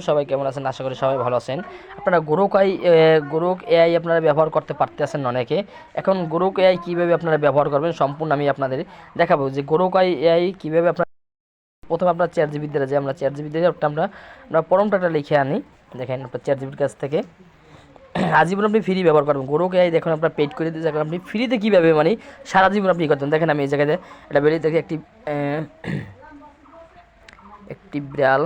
সবাই কেমন আছেন? আশা করি সবাই ভালো আছেন। আপনারা গ্রোক এআই আপনারা ব্যবহার করতে পারতেছেন অনেকে। এখন গ্রোক এআই কীভাবে আপনারা ব্যবহার করবেন সম্পূর্ণ আমি আপনাদের দেখাবো যে গ্রোক এআই কীভাবে আপনারা প্রথমে আপনার চ্যাট জিপিটি দ্বারা যে আমরা চ্যাট জিপিটি দিয়ে আমরা প্রম্পটটা লিখে আনি। দেখেন আপনার চ্যাট জিপিটির কাছ থেকে আজীবন আপনি ফ্রি ব্যবহার করবেন। গ্রোক এআই দেখুন আপনার পেড করে দিতে আপনি ফ্রিতে কীভাবে মানে সারা জীবন আপনি করতেন। দেখেন আমি এই জায়গাতে এটা বেরিয়ে দেখি একটি বিড়াল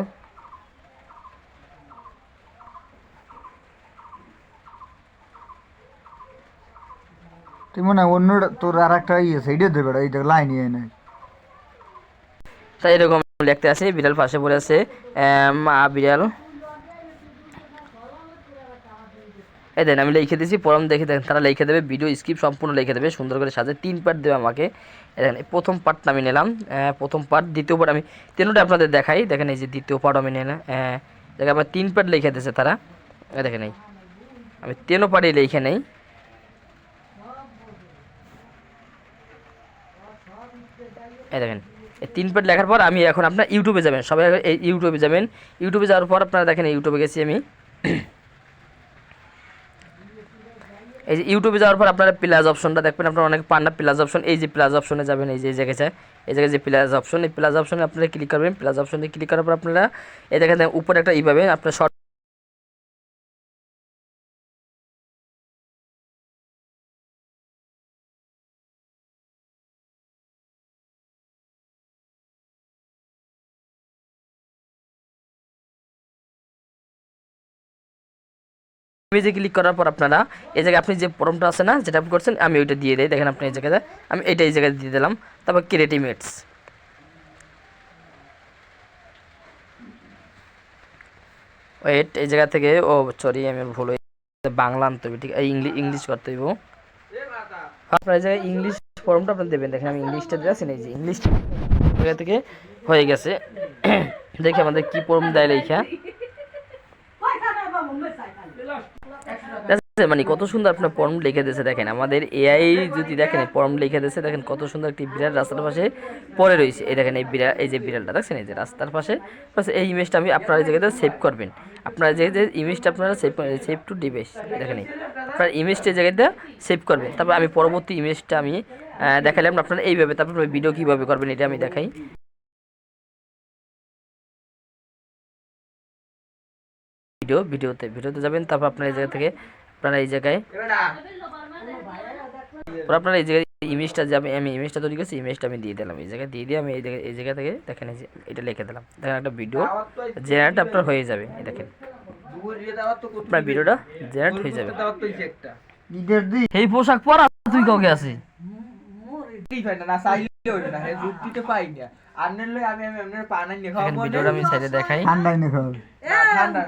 তুই মনে হয় অন্য তোর আর একটা ইয়ে সাইডে দেবে এইটা লাইন ইয়ে নেই তাই এরকম লিখতে আছে বিড়াল পাশে পড়ে আছে মা বিড়াল এই দেন আমি লিখে দিয়েছি পরম দেখে দেখেন তারা লিখে দেবে ভিডিও স্ক্রিপ্ট সম্পূর্ণ লিখে দেবে সুন্দর করে সাজে 3 পার্ট দেবে আমাকে। দেখেন প্রথম পার্টটা আমি নিলাম প্রথম পার্ট দ্বিতীয় পার্ট আমি তিনটা আপনাদের দেখাই। দেখেন এই যে দ্বিতীয় পার্ট আমি নিলাম দেখেন আমার 3 পার্ট লিখে দিয়েছে তারা। দেখেন এই আমি 3 পার্টই লিখে নেই। এই দেখেন এই 3 পার্ট লেখার পর আমি এখন আপনার ইউটিউবে যাবেন সবাই এই ইউটিউবে যাবেন। ইউটিউবে যাওয়ার পর আপনারা দেখেন ইউটিউবে গেছি আমি এই যে ইউটিউবে যাওয়ার পর আপনারা প্লাস অপশনটা দেখবেন আপনারা অনেক পান না প্লাস অপশন এই যে প্লাস অপশনে যাবেন এই যে এই জায়গায় যে প্লাস অপশন এই প্লাস অপশনে আপনারা ক্লিক করবেন। প্লাস অপশনে ক্লিক করার পর আপনারা এই দেখেন উপরে একটা এইভাবে আপনার শর্ট পেজে ক্লিক করার পর আপনারা এই জায়গায় আপনি যে ফর্মটা আছে না যেটা আপনি করছেন আমি ওইটা দিয়ে দিই। দেখেন আপনি এই জায়গায় আমি এই জায়গায় দিয়ে দিলাম। তারপর ক্রিয়েট ইমেজ ওয়েট এই জায়গা থেকে সরি আমি ভুল হয়ে বাংলা আনতে হবে ঠিক ইংলিশ করতে হইব। আপনার এই জায়গায় ইংলিশ ফর্মটা আপনি দেবেন। দেখেন আমি ইংলিশটা দিয়ে আছেন এই যে ইংলিশ জায়গা থেকে হয়ে গেছে। দেখি আমাদের কি ফর্ম দেয় লেখা মানে কত সুন্দর আপনার ফর্ম লিখে দিয়েছে। দেখেন আমাদের এআই যদি দেখেন ফর্ম লিখে দিয়েছে দেখেন কত সুন্দর একটি বিড়াল রাস্তার পাশে পড়ে রয়েছে। এই দেখেন এই যে বিড়ালটা দেখছেন এই যে রাস্তার পাশে এই ইমেজটা আমি আপনার এই জায়গাতে সেভ করবেন। আপনার যে ইমেজটা আপনারা সেভ টু ডিভাইস দেখেন আপনার ইমেজটা এই জায়গাতে সেভ করবেন। তারপর আমি পরবর্তী ইমেজটা আমি দেখালাম আপনারা এইভাবে। তারপর ভিডিও কীভাবে করবেন এটা আমি দেখাই। ভিডিওতে যাবেন। তারপর আপনার এই জায়গা থেকে আপনারা এই জায়গায় ইমেজটা যাবে আমি ইমেজটা তৈরি করছি ইমেজটা আমি দিয়ে দিলাম এই জায়গায় দিয়ে আমি এই জায়গা থেকে দেখেন এই যে এটা লিখে দিলাম। দেখেন একটা ভিডিও জেনারেট আপনার হয়ে যাবে। এই দেখেন আপনার ভিডিওটা জেনারেট হয়ে যাবে। এই পোশাক পরা তুই কাউকে আছে ভিডিওটা আমি সাইডে দেখাই। ঠান্ডা